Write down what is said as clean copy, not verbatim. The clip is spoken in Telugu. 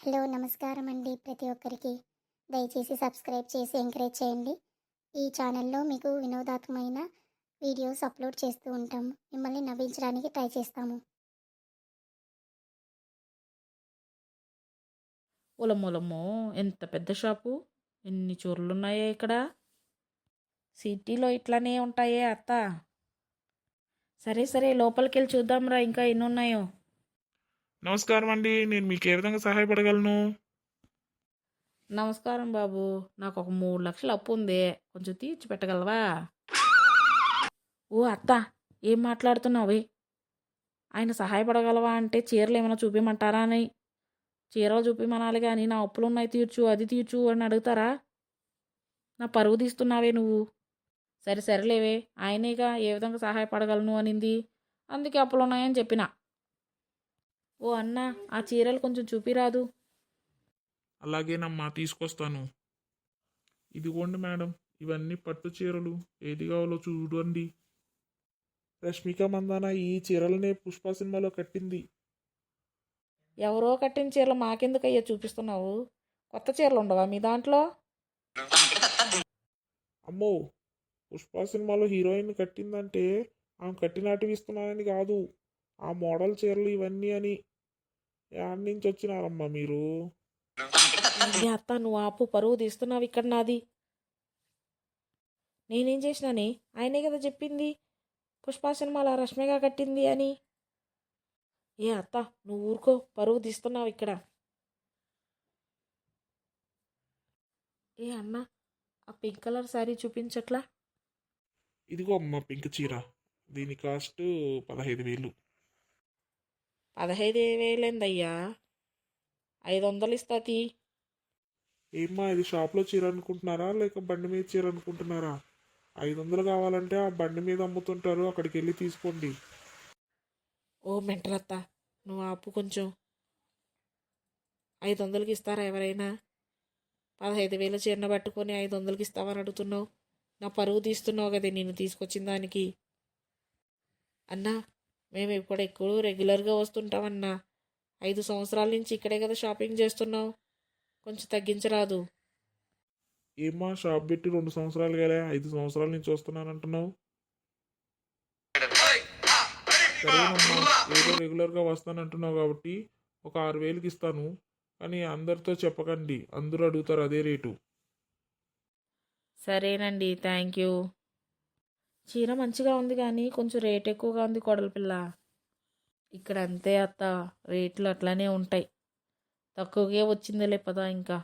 హలో నమస్కారం అండి ప్రతి ఒక్కరికి. దయచేసి సబ్స్క్రైబ్ చేసి ఎంకరేజ్ చేయండి. ఈ ఛానల్లో మీకు వినోదాత్మకమైన వీడియోస్ అప్లోడ్ చేస్తూ ఉంటాము. మిమ్మల్ని నవ్వించడానికి ట్రై చేస్తాము. ఓలమ్మోలమ్మో! ఎంత పెద్ద షాపు! ఎన్ని చీరలున్నాయే ఇక్కడ. సిటీలో ఇట్లానే ఉంటాయే అత్త. సరే సరే లోపలికెళ్ళి చూద్దాంరా ఇంకా ఎన్నున్నాయో. నమస్కారం అండి. నేను మీకు ఏ విధంగా సహాయపడగలను? నమస్కారం బాబు. నాకు ఒక 3 లక్షలు అప్పు ఉంది. కొంచెం తీర్చి పెట్టగలవా? ఓ అత్త, ఏం మాట్లాడుతున్నావే? ఆయన సహాయపడగలవా అంటే చీరలు ఏమైనా చూపించమంటారా అని. చీరలు చూపిమనాలి కానీ నా అప్పులున్నాయి తీర్చు అది తీర్చు అని అడుగుతారా? నా పరువు తీస్తున్నావే నువ్వు. సరే సరేలేవే, ఆయనేగా ఏ విధంగా సహాయపడగలను అనింది. అందుకే అప్పులున్నాయని చెప్పిన. ఓ అన్న, ఆ చీరలు కొంచెం చూపిరాదు. అలాగేనమ్మా, తీసుకొస్తాను. ఇదిగోండి మేడం, ఇవన్నీ పట్టు చీరలు. ఏది కావాలో చూడండి. రష్మిక మందాన ఈ చీరలనే పుష్ప సినిమాలో కట్టింది. ఎవరో కట్టిన చీరలు మాకెందుకయ్యా చూపిస్తున్నావు? కొత్త చీరలు ఉండవా మీ దాంట్లో? అమ్మో, పుష్ప సినిమాలో హీరోయిన్ కట్టిందంటే ఆమె కట్టినట్టు ఇస్తున్నానని కాదు. ఆ మోడల్ చీరలు ఇవన్నీ అని. యాడ్ నుంచి వచ్చినారమ్మా మీరు? ఏ అత్త, నువ్వు ఆపు, పరువు తీస్తున్నావు ఇక్కడ నాది. నేనేం చేసినానే? ఆయనే కదా చెప్పింది పుష్ప సినిమాలో రష్మిగా కట్టింది అని. ఏ అత్త, నువ్వు ఊరుకో, పరువు తీస్తున్నావు ఇక్కడ. ఏ అన్న, ఆ పింక్ కలర్ శారీ చూపించట్లా? ఇదిగో అమ్మ పింక్ చీర. దీని కాస్ట్ 15,000. 15,000 500 ఇస్తాతి. ఏమ్మా, ఇది షాప్లో చీర అనుకుంటున్నారా లేక బండి మీద చీర అనుకుంటున్నారా? 500 కావాలంటే ఆ బండి మీద అమ్ముతుంటారు, అక్కడికి వెళ్ళి తీసుకోండి. ఓ మెంటలత్త, నువ్వు ఆపు కొంచెం. 500కి ఇస్తారా ఎవరైనా? 15,000 చీరన పట్టుకొని 500కి ఇస్తావని అడుగుతున్నావు. నా పరువు తీస్తున్నావు కదా నేను తీసుకొచ్చిన దానికి. అన్నా, మేము ఇప్పుడు ఎక్కువ రెగ్యులర్గా వస్తుంటామన్నా. 5 సంవత్సరాల నుంచి ఇక్కడే కదా షాపింగ్ చేస్తున్నావు. కొంచెం తగ్గించరాదు? ఏమ్మా, షాప్ పెట్టి 2 సంవత్సరాలు కదా, 5 సంవత్సరాల నుంచి వస్తున్నానంటున్నావు. సరేనమ్మా, ఏదో రెగ్యులర్గా వస్తానంటున్నావు కాబట్టి ఒక 6,000కి ఇస్తాను. కానీ అందరితో చెప్పకండి, అందరూ అడుగుతారు అదే రేటు. సరేనండి, థ్యాంక్ యూ. చీర మంచిగా ఉంది కానీ కొంచెం రేట్ ఎక్కువగా ఉంది కోడలి పిల్ల. ఇక్కడ అంతే అత్త, రేట్లు అట్లానే ఉంటాయి. తక్కువగా వచ్చిందిలే పదా ఇంకా.